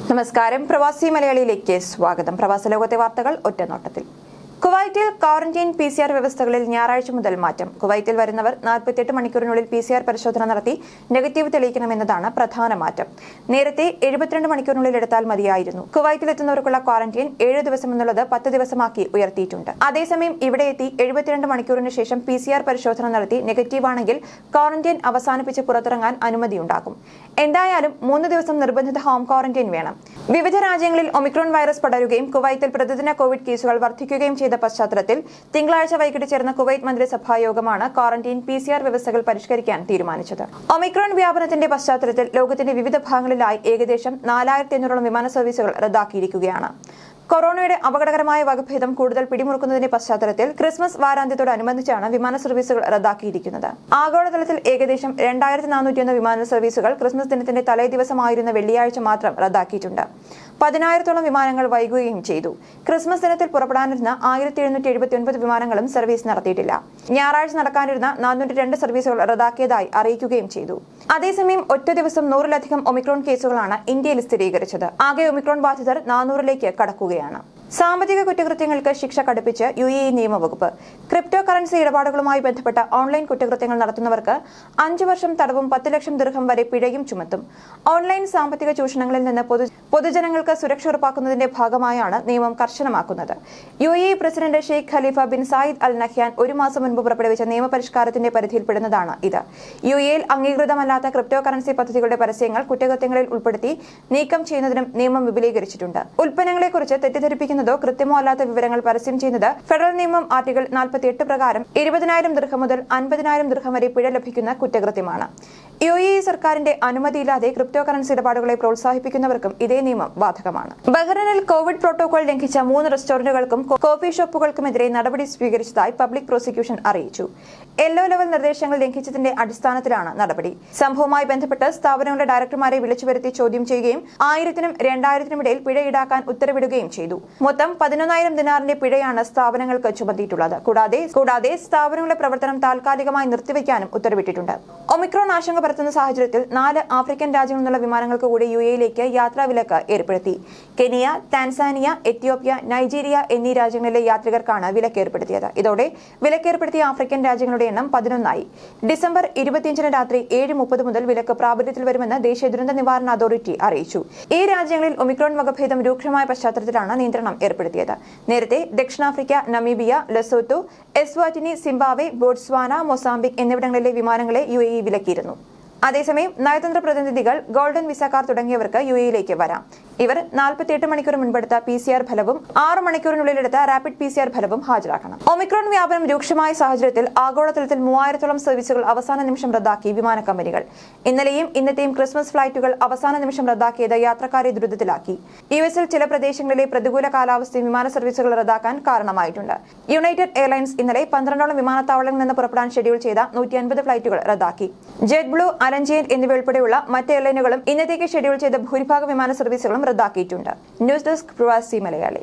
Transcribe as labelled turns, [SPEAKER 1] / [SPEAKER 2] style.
[SPEAKER 1] നമസ്കാരം. പ്രവാസി മലയാളിയിലേക്ക് സ്വാഗതം. പ്രവാസ ലോകത്തെ വാർത്തകൾ ഒറ്റനോട്ടത്തിൽ. കുവൈറ്റിൽ ക്വാറന്റൈൻ PCR വ്യവസ്ഥകളിൽ ഞായറാഴ്ച മുതൽ മാറ്റം. കുവൈറ്റിൽ വരുന്നവർ 48 മണിക്കൂറിനുള്ളിൽ PCR പരിശോധന നടത്തി നെഗറ്റീവ് തെളിയിക്കണമെന്നതാണ് പ്രധാന മാറ്റം. നേരത്തെ 72 മണിക്കൂറിനുള്ളിൽ എടുത്താൽ മതിയായിരുന്നു. കുവൈറ്റിലെത്തുന്നവർക്കുള്ള ക്വാറന്റൈൻ 7 ദിവസം എന്നുള്ളത് 10 ദിവസമാക്കി ഉയർത്തിയിട്ടുണ്ട്. അതേസമയം ഇവിടെ എത്തി 72 മണിക്കൂറിന് ശേഷം PCR പരിശോധന നടത്തി നെഗറ്റീവ് ആണെങ്കിൽ ക്വാറന്റൈൻ അവസാനിപ്പിച്ച് പുറത്തിറങ്ങാൻ അനുമതിയുണ്ടാകും. എന്തായാലും 3 ദിവസം നിർബന്ധിത ഹോം ക്വാറന്റൈൻ വേണം. വിവിധ രാജ്യങ്ങളിൽ ഒമിക്രോൺ വൈറസ് പടരുകയും കുവൈത്തിൽ പ്രതിദിന കോവിഡ് കേസുകൾ വർദ്ധിക്കുകയും ചെയ്ത പശ്ചാത്തലത്തിൽ തിങ്കളാഴ്ച വൈകിട്ട് ചേർന്ന കുവൈറ്റ് മന്ത്രിസഭാ യോഗമാണ് ക്വാറന്റൈൻ PCR വ്യവസ്ഥകൾ പരിഷ്കരിക്കാൻ തീരുമാനിച്ചത്. ഒമിക്രോൺ വ്യാപനത്തിന്റെ പശ്ചാത്തലത്തിൽ ലോകത്തിന്റെ വിവിധ ഭാഗങ്ങളിലായി ഏകദേശം 4500 വിമാന സർവീസുകൾ റദ്ദാക്കിയിരിക്കുകയാണ്. കൊറോണയുടെ അപകടകരമായ വകഭേദം കൂടുതൽ പിടിമുറുക്കുന്നതിന്റെ പശ്ചാത്തലത്തിൽ ക്രിസ്മസ് വാരാന്ത്യത്തോടനുബന്ധിച്ചാണ് വിമാന സർവീസുകൾ റദ്ദാക്കിയിരിക്കുന്നത്. ആഗോളതലത്തിൽ ഏകദേശം 2401 വിമാന സർവീസുകൾ ക്രിസ്മസ് ദിനത്തിന്റെ തലേ ദിവസമായിരുന്ന വെള്ളിയാഴ്ച മാത്രം റദ്ദാക്കിയിട്ടുണ്ട്. 10,000-ഓളം വിമാനങ്ങൾ വൈകുകയും ചെയ്തു. ക്രിസ്മസ് ദിനത്തിൽ പുറപ്പെടാനിരുന്ന 1779 വിമാനങ്ങളും സർവീസ് നടത്തിയിട്ടില്ല. ഞായറാഴ്ച നടക്കാനിരുന്ന 402 സർവീസുകൾ റദ്ദാക്കിയതായി അറിയിക്കുകയും ചെയ്തു. അതേസമയം ഒറ്റ ദിവസം 100-ലധികം ഒമിക്രോൺ കേസുകളാണ് ഇന്ത്യയിൽ സ്ഥിരീകരിച്ചത്. ആകെ ഒമിക്രോൺ ബാധിതർ 400-ലേക്ക് കടക്കുകയാണ്. സാമ്പത്തിക കുറ്റകൃത്യങ്ങൾക്ക് ശിക്ഷ കടുപ്പിച്ച് UAE നിയമവകുപ്പ്. ക്രിപ്റ്റോ കറൻസി ഇടപാടുകളുമായി ബന്ധപ്പെട്ട ഓൺലൈൻ കുറ്റകൃത്യങ്ങൾ നടത്തുന്നവർക്ക് 5 വർഷം തടവും 10 ലക്ഷം ദിർഹം വരെ പിഴയും ചുമത്തും. ഓൺലൈൻ സാമ്പത്തിക ചൂഷണങ്ങളിൽ നിന്ന് പൊതുജനങ്ങൾക്ക് സുരക്ഷ ഉറപ്പാക്കുന്നതിന്റെ ഭാഗമായാണ് നിയമം കർശനമാക്കുന്നത്. UAE president Sheikh Khalifa bin Zayed Al Nahyan 1 മാസം മുൻപ് പുറപ്പെടുവിച്ച നിയമപരിഷ്കാരത്തിന്റെ പരിധിയിൽപ്പെടുന്നതാണ് ഇത്. UAE-യിൽ അംഗീകൃതമല്ലാത്ത ക്രിപ്റ്റോ കറൻസി പദ്ധതികളുടെ പരസ്യങ്ങൾ കുറ്റകൃത്യങ്ങളിൽ ഉൾപ്പെടുത്തി നീക്കം ചെയ്യുന്നതിനും നിയമം വിപുലീകരിച്ചിട്ടുണ്ട്. ഉൽപ്പന്നങ്ങളെക്കുറിച്ച് തെറ്റിദ്ധരിപ്പിക്കുന്നതോ കൃത്യമോ അല്ലാത്ത വിവരങ്ങൾ പരസ്യം ചെയ്യുന്നത് ഫെഡറൽ നിയമം ആർട്ടിക്കിൾ 48 പ്രകാരം 20,000 ദിർഹം മുതൽ 50,000 ദിർഹം വരെ പിഴ ലഭിക്കുന്ന കുറ്റകൃത്യമാണ്. UAE സർക്കാരിന്റെ അനുമതിയില്ലാതെ ക്രിപ്റ്റോ കറൻസി ഇടപാടുകളെ പ്രോത്സാഹിപ്പിക്കുന്നവർക്കും ഇതേ നിയമം ബാധകമാണ്. ബഹ്റൈനിൽ കോവിഡ് പ്രോട്ടോകോൾ ലംഘിച്ച 3 റെസ്റ്റോറന്റുകൾക്കും കോഫി ഷോപ്പുകൾക്കുമെതിരെ നടപടി സ്വീകരിച്ചതായി പബ്ലിക് പ്രോസിക്യൂഷൻ അറിയിച്ചു. യെല്ലോ ലെവൽ നിർദ്ദേശങ്ങൾ ലംഘിച്ചതിന്റെ അടിസ്ഥാനത്തിലാണ് നടപടി. സംഭവവുമായി ബന്ധപ്പെട്ട് സ്ഥാപനങ്ങളുടെ ഡയറക്ടർമാരെ വിളിച്ചുവരുത്തി ചോദ്യം ചെയ്യുകയും 1000-നും 2000-നും ഇടയിൽ പിഴ ഈടാക്കാൻ ഉത്തരവിടുകയും ചെയ്തു. മൊത്തം 11,000 ദിനാറിന്റെ പിഴയാണ് സ്ഥാപനങ്ങൾക്ക് ചുമത്തിയിട്ടുള്ളത്. കൂടാതെ സ്ഥാപനങ്ങളുടെ പ്രവർത്തനം താൽക്കാലികമായി നിർത്തിവെക്കാനും ഉത്തരവിട്ടിട്ടുണ്ട്. ഒമിക്രോൺ ആശങ്ക പരത്തുന്ന സാഹചര്യത്തിൽ 4 ആഫ്രിക്കൻ രാജ്യങ്ങളിൽ നിന്നുള്ള വിമാനങ്ങൾക്ക് കൂടി UAE-യിലേക്ക് യാത്രാവിലക്ക് ഏർപ്പെടുത്തി. കെനിയ, താൻസാനിയ, എത്യോപ്യ, നൈജീരിയ എന്നീ രാജ്യങ്ങളിലെ യാത്രികർക്കാണ് വിലക്ക് ഏർപ്പെടുത്തിയത്. ഇതോടെ വിലക്കേർപ്പെടുത്തിയ ആഫ്രിക്കൻ രാജ്യങ്ങളുടെ എണ്ണം 11 ആയി. ഡിസംബർ 25-ന് രാത്രി 7:30 മുതൽ വിലക്ക് പ്രാബല്യത്തിൽ വരുമെന്ന് ദേശീയ ദുരന്ത നിവാരണ അതോറിറ്റി അറിയിച്ചു. ഈ രാജ്യങ്ങളിൽ ഒമിക്രോൺ വകഭേദം രൂക്ഷമായ പശ്ചാത്തലത്തിലാണ് നിയന്ത്രണം ഏർപ്പെടുത്തിയത്. നേരത്തെ ദക്ഷിണാഫ്രിക്ക, Namibia, Lesotho, Eswatini, Zimbabwe, Botswana, Mozambique എന്നിവിടങ്ങളിലെ വിമാനങ്ങളെ UAE വിലക്കിയിരുന്നു. അതേസമയം നയതന്ത്ര പ്രതിനിധികൾ, ഗോൾഡൻ വിസക്കാർ തുടങ്ങിയവർക്ക് UAE-യിലേക്ക് വരാം. ഇവർ 48 മണിക്കൂർ മുൻപെടുത്ത PCR ഫലവും 6 മണിക്കൂറിനുള്ളിലെടുത്ത റാപ്പിഡ് PCR ഫലവും ഹാജരാക്കണം. ഒമിക്രോൺ വ്യാപനം രൂക്ഷമായ സാഹചര്യത്തിൽ ആഗോളതലത്തിൽ 3000-ഓളം സർവീസുകൾ അവസാന നിമിഷം റദ്ദാക്കി വിമാന കമ്പനികൾ. ഇന്നലെയും ഇന്നത്തെയും ക്രിസ്മസ് ഫ്ലൈറ്റുകൾ അവസാന നിമിഷം റദ്ദാക്കിയത് യാത്രക്കാരെ ദുരിതത്തിലാക്കി. US-ൽ ചില പ്രദേശങ്ങളിലെ പ്രതികൂല കാലാവസ്ഥയും വിമാന സർവീസുകൾ റദ്ദാക്കാൻ കാരണമായിട്ടുണ്ട്. യുണൈറ്റഡ് എയർലൈൻസ് ഇന്നലെ 12ഓളം വിമാനത്താവളങ്ങളിൽ നിന്ന് പുറപ്പെടാൻ ഷെഡ്യൂൾ ചെയ്ത 150 ഫ്ലൈറ്റുകൾ റദ്ദാക്കി. ജെറ്റ് ബ്ലൂ, അലഞ്ചിയന്റ് എന്നിവ ഉൾപ്പെടെയുള്ള മറ്റ് എയർലൈനുകളും ഇന്നത്തേക്ക് ഷെഡ്യൂൾ ചെയ്ത ഭൂരിഭാഗം വിമാന സർവീസുകളും റദ്ദാക്കിയിട്ടുണ്ട്. ന്യൂസ് ഡെസ്ക് പ്രവാസി മലയാളി.